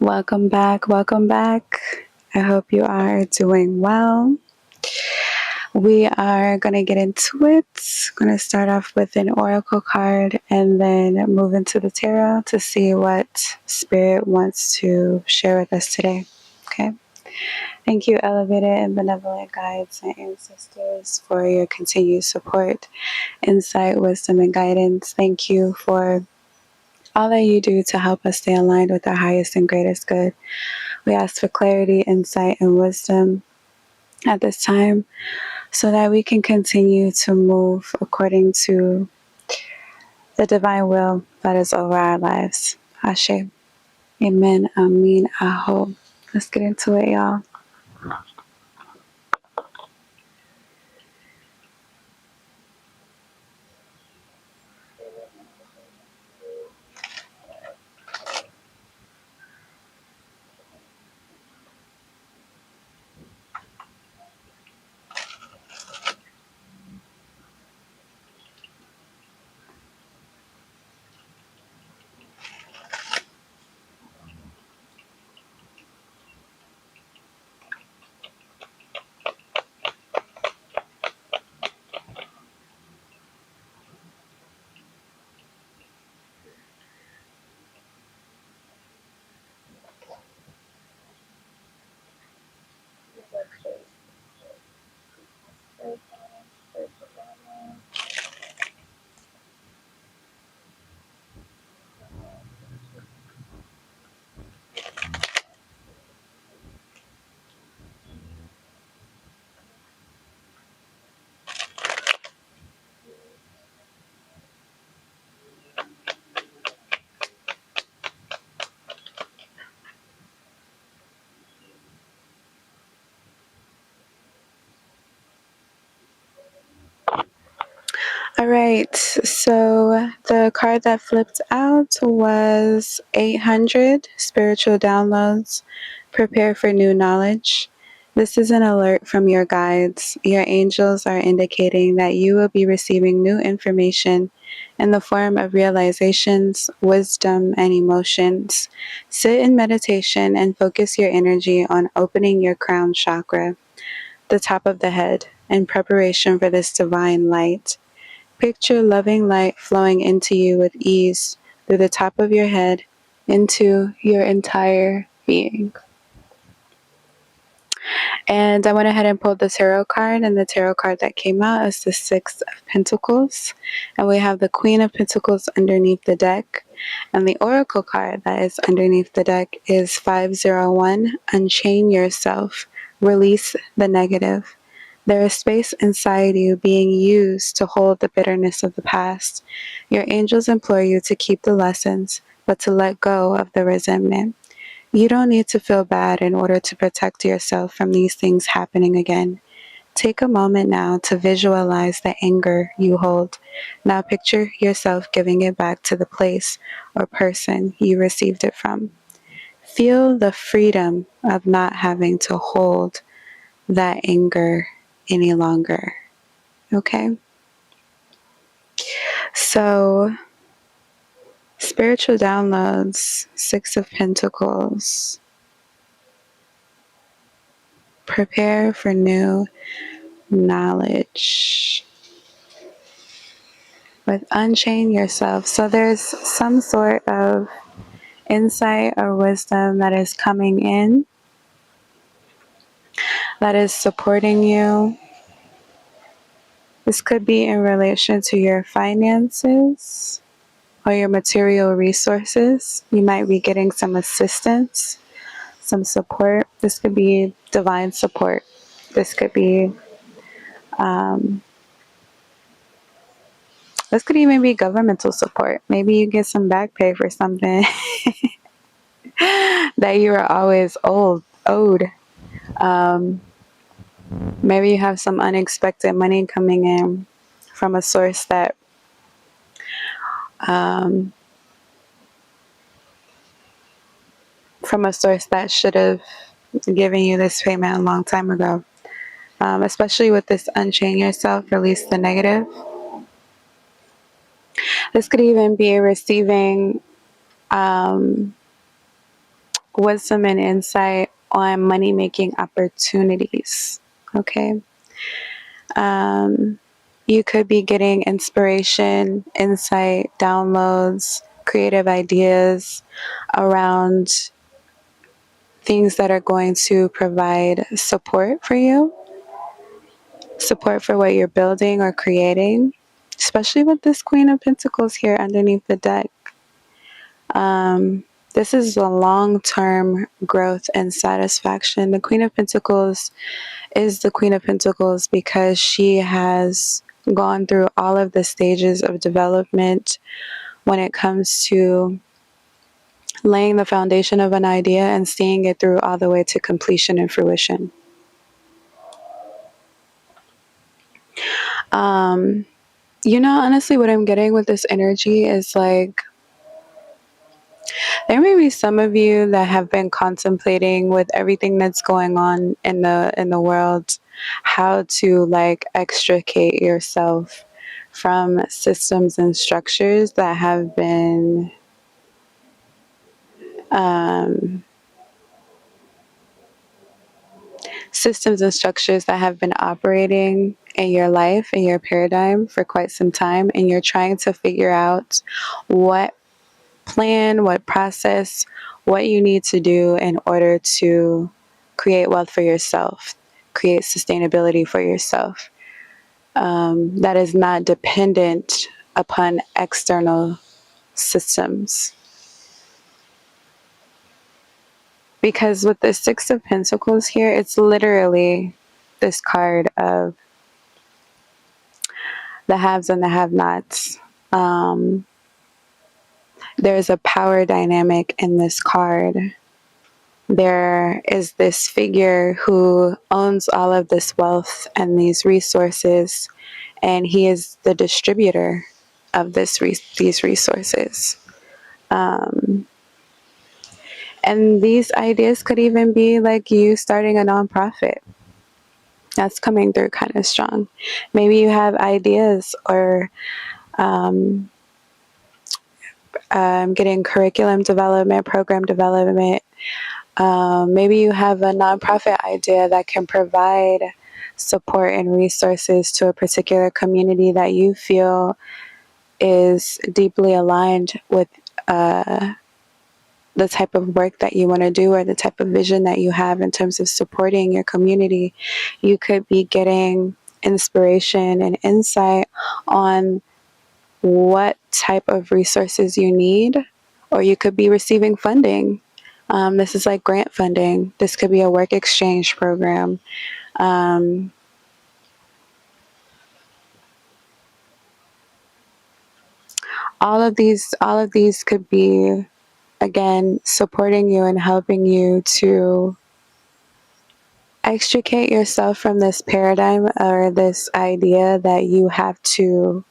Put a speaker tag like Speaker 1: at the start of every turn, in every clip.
Speaker 1: Welcome back. Welcome back. I hope you are doing well. We are going to get into it. Going to start off with an oracle card and then move into the tarot to see what spirit wants to share with us today. Okay. Thank you, elevated and benevolent guides and ancestors, for your continued support, insight, wisdom, and guidance. Thank you for all that you do to help us stay aligned with our highest and greatest good. We ask for clarity, insight, and wisdom at this time so that we can continue to move according to the divine will that is over our lives. Ashe. Amen. Amin. Aho. Let's get into it, y'all. All right, so the card that flipped out was 800 spiritual downloads. Prepare for new knowledge. This is an alert from your guides. Your angels are indicating that you will be receiving new information in the form of realizations, wisdom, and emotions. Sit in meditation and focus your energy on opening your crown chakra, the top of the head, in preparation for this divine light. Picture loving light flowing into you with ease through the top of your head into your entire being. And I went ahead and pulled the tarot card, and the tarot card that came out is the Six of Pentacles. And we have the Queen of Pentacles underneath the deck. And the Oracle card that is underneath the deck is 501, Unchain Yourself, Release the Negative. There is space inside you being used to hold the bitterness of the past. Your angels implore you to keep the lessons, but to let go of the resentment. You don't need to feel bad in order to protect yourself from these things happening again. Take a moment now to visualize the anger you hold. Now picture yourself giving it back to the place or person you received it from. Feel the freedom of not having to hold that anger any longer. Okay? So, spiritual downloads, Six of Pentacles. Prepare for new knowledge. With unchain yourself. So there's some sort of insight or wisdom that is coming in, that is supporting you. This could be in relation to your finances or your material resources. You might be getting some assistance, some support. This could be divine support. This could be, this could even be governmental support. Maybe you get some back pay for something that you were always owed. Um, Maybe you have some unexpected money coming in from a source that um, should have given you this payment a long time ago. Especially with this unchain yourself, release the negative. This could even be receiving wisdom and insight on money making opportunities. Okay. You could be getting inspiration, insight, downloads, creative ideas around things that are going to provide support for you, support for what you're building or creating, especially with this Queen of Pentacles here underneath the deck. This is a long-term growth and satisfaction. The Queen of Pentacles is the Queen of Pentacles because she has gone through all of the stages of development when it comes to laying the foundation of an idea and seeing it through all the way to completion and fruition. Honestly, what I'm getting with this energy is like, there may be some of you that have been contemplating with everything that's going on in the world, how to like extricate yourself from systems and structures that have been operating in your life, in your paradigm for quite some time, and you're trying to figure out what plan, what process, what you need to do in order to create wealth for yourself, create sustainability for yourself, that is not dependent upon external systems. Because with the Six of Pentacles here, it's literally this card of the haves and the have-nots. There's a power dynamic in this card. There is this figure who owns all of this wealth and these resources, and he is the distributor of these resources. And these ideas could even be like you starting a nonprofit. That's coming through kind of strong. Maybe you have ideas or getting curriculum development, program development. Maybe you have a nonprofit idea that can provide support and resources to a particular community that you feel is deeply aligned with the type of work that you want to do or the type of vision that you have in terms of supporting your community. You could be getting inspiration and insight on what type of resources you need, or you could be receiving funding. This is like grant funding. This could be a work exchange program. All of these could be, again, supporting you and helping you to extricate yourself from this paradigm or this idea that you have to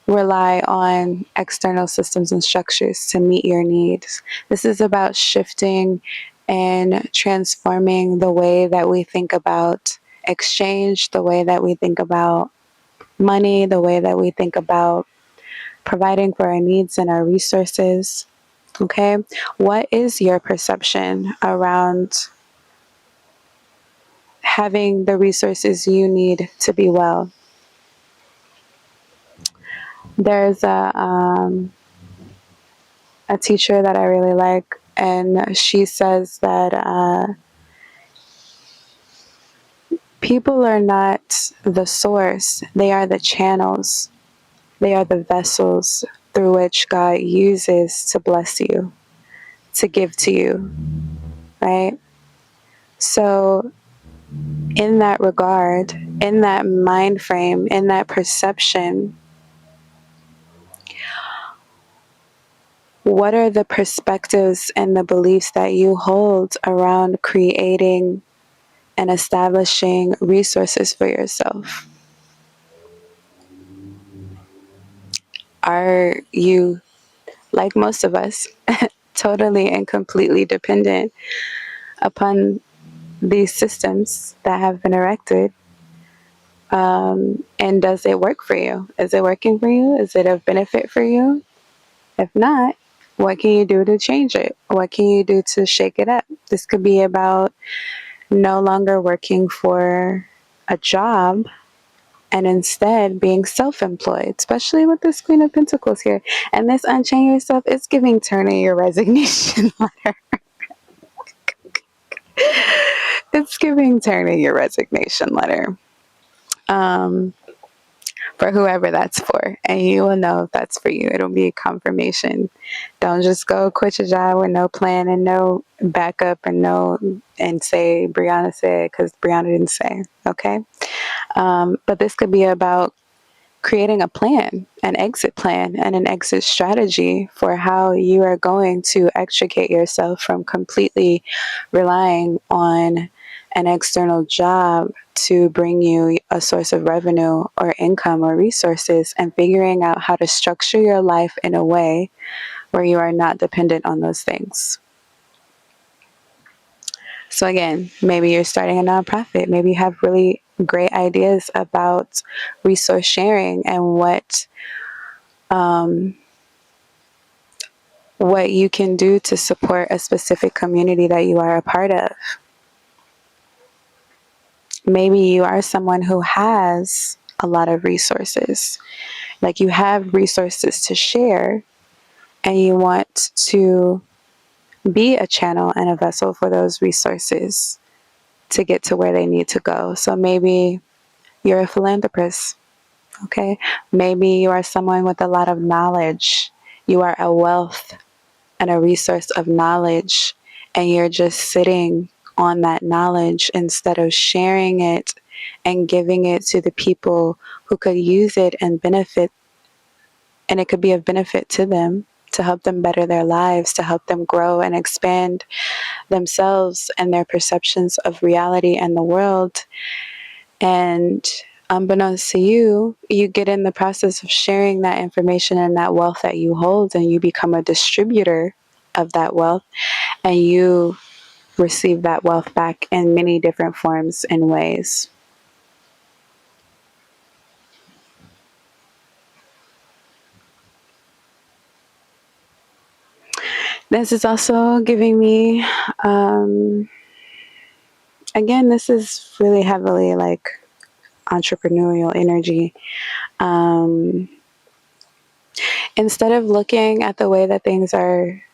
Speaker 1: rely on external systems and structures to meet your needs. This is about shifting and transforming the way that we think about exchange, the way that we think about money, the way that we think about providing for our needs and our resources. Okay? What is your perception around having the resources you need to be well? There's a teacher that I really like, and she says that people are not the source, they are the channels, they are the vessels through which God uses to bless you, to give to you, right? So in that regard, in that mind frame, in that perception, what are the perspectives and the beliefs that you hold around creating and establishing resources for yourself? Are you, like most of us, totally and completely dependent upon these systems that have been erected? And does it work for you? Is it working for you? Is it of benefit for you? If not, What can you do to change it? What can you do to shake it up? This could be about no longer working for a job and instead being self-employed, especially with this Queen of Pentacles here. And this unchain yourself, it's giving turn in your resignation letter. It's giving turn in your resignation letter. For whoever that's for, and you will know if that's for you. It'll be a confirmation. Don't just go quit your job with no plan and no backup and say Brianna said, because Brianna didn't say. Okay. But this could be about creating a plan, an exit plan, and an exit strategy for how you are going to extricate yourself from completely relying on an external job to bring you a source of revenue or income or resources, and figuring out how to structure your life in a way where you are not dependent on those things. So again, maybe you're starting a nonprofit. Maybe you have really great ideas about resource sharing and what you can do to support a specific community that you are a part of. Maybe you are someone who has a lot of resources. Like you have resources to share, and you want to be a channel and a vessel for those resources to get to where they need to go. So maybe you're a philanthropist. Okay. Maybe you are someone with a lot of knowledge. You are a wealth and a resource of knowledge, and you're just sitting on that knowledge instead of sharing it and giving it to the people who could use it and benefit. And it could be of benefit to them, to help them better their lives, to help them grow and expand themselves and their perceptions of reality and the world. And unbeknownst to you, you get in the process of sharing that information and that wealth that you hold, and you become a distributor of that wealth, and you receive that wealth back in many different forms and ways. This is also giving me, again, this is really heavily like entrepreneurial energy. Instead of looking at the way that things are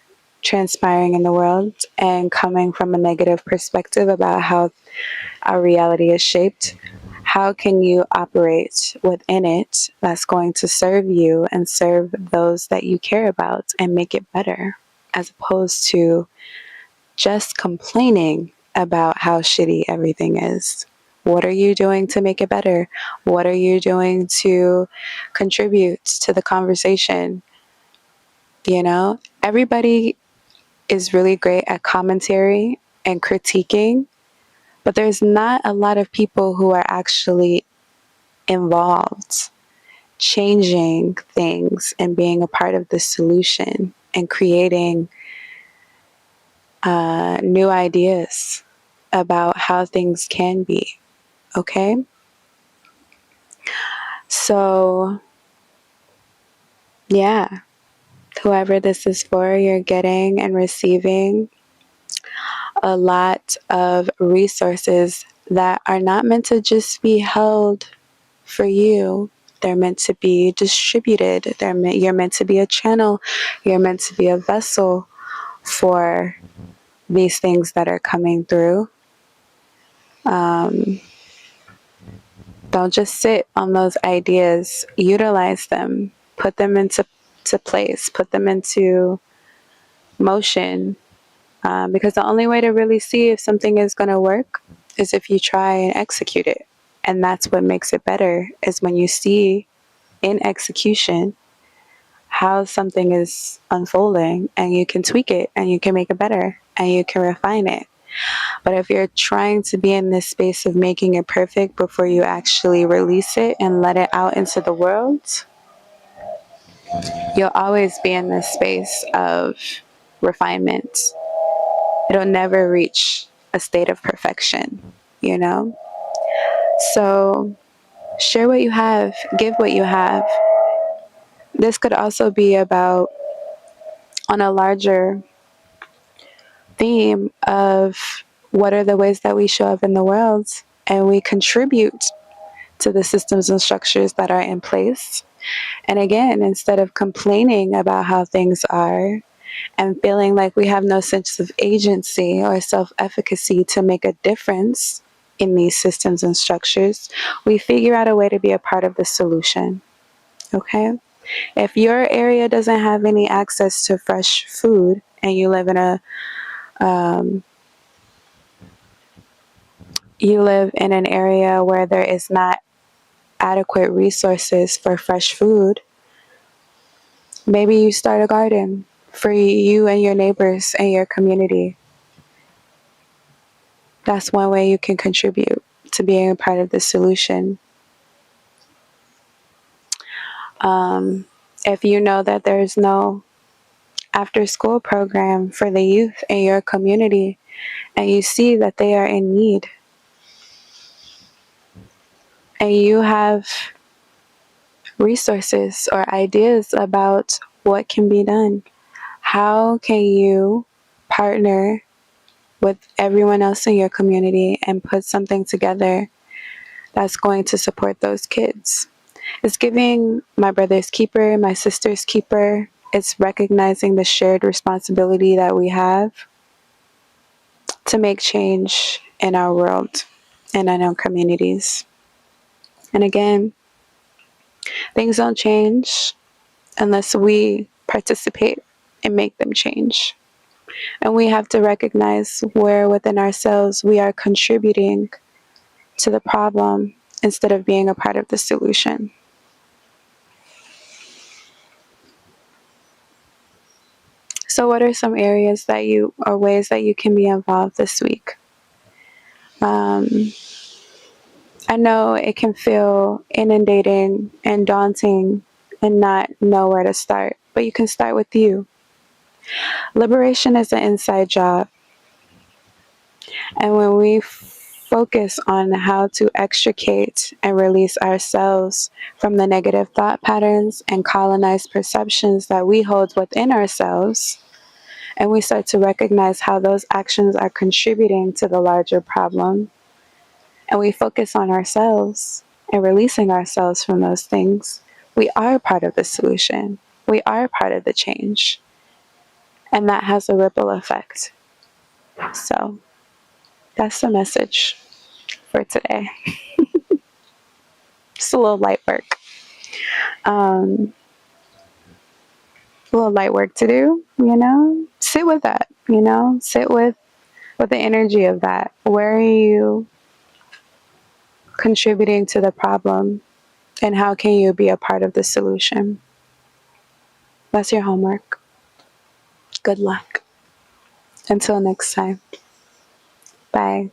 Speaker 1: transpiring in the world and coming from a negative perspective about how our reality is shaped, how can you operate within it that's going to serve you and serve those that you care about and make it better, as opposed to just complaining about how shitty everything is? What are you doing to make it better? What are you doing to contribute to the conversation? You know, everybody is really great at commentary and critiquing, but there's not a lot of people who are actually involved, changing things and being a part of the solution and creating new ideas about how things can be. Okay? So, yeah, whoever this is for, you're getting and receiving a lot of resources that are not meant to just be held for you. They're meant to be distributed. You're meant to be a channel. You're meant to be a vessel for these things that are coming through. Don't just sit on those ideas. Utilize them. Put them into place. Put them into motion. Because the only way to really see if something is going to work is if you try and execute it. And that's what makes it better, is when you see in execution how something is unfolding, and you can tweak it and you can make it better and you can refine it. But if you're trying to be in this space of making it perfect before you actually release it and let it out into the world, you'll always be in this space of refinement. It'll never reach a state of perfection, you know? So share what you have, give what you have. This could also be about on a larger theme of what are the ways that we show up in the world and we contribute to the systems and structures that are in place. And again, instead of complaining about how things are and feeling like we have no sense of agency or self efficacy to make a difference in these systems and structures, we figure out a way to be a part of the solution. Okay? If your area doesn't have any access to fresh food and you live in an area where there is not adequate resources for fresh food, maybe you start a garden for you and your neighbors and your community. That's one way you can contribute to being a part of the solution. If you know that there's no after school program for the youth in your community and you see that they are in need and you have resources or ideas about what can be done, how can you partner with everyone else in your community and put something together that's going to support those kids? It's giving my brother's keeper, my sister's keeper. It's recognizing the shared responsibility that we have to make change in our world and in our communities. And again, things don't change unless we participate and make them change. And we have to recognize where within ourselves we are contributing to the problem instead of being a part of the solution. So, what are some areas that or ways that you can be involved this week? I know it can feel inundating and daunting and not know where to start, but you can start with you. Liberation is an inside job. And when we focus on how to extricate and release ourselves from the negative thought patterns and colonized perceptions that we hold within ourselves, and we start to recognize how those actions are contributing to the larger problem, and we focus on ourselves and releasing ourselves from those things, we are part of the solution. We are part of the change. And that has a ripple effect. So that's the message for today. Just a little light work. A little light work to do, Sit with that, Sit with the energy of that. Where are you contributing to the problem? And how can you be a part of the solution? That's your homework. Good luck. Until next time. Bye.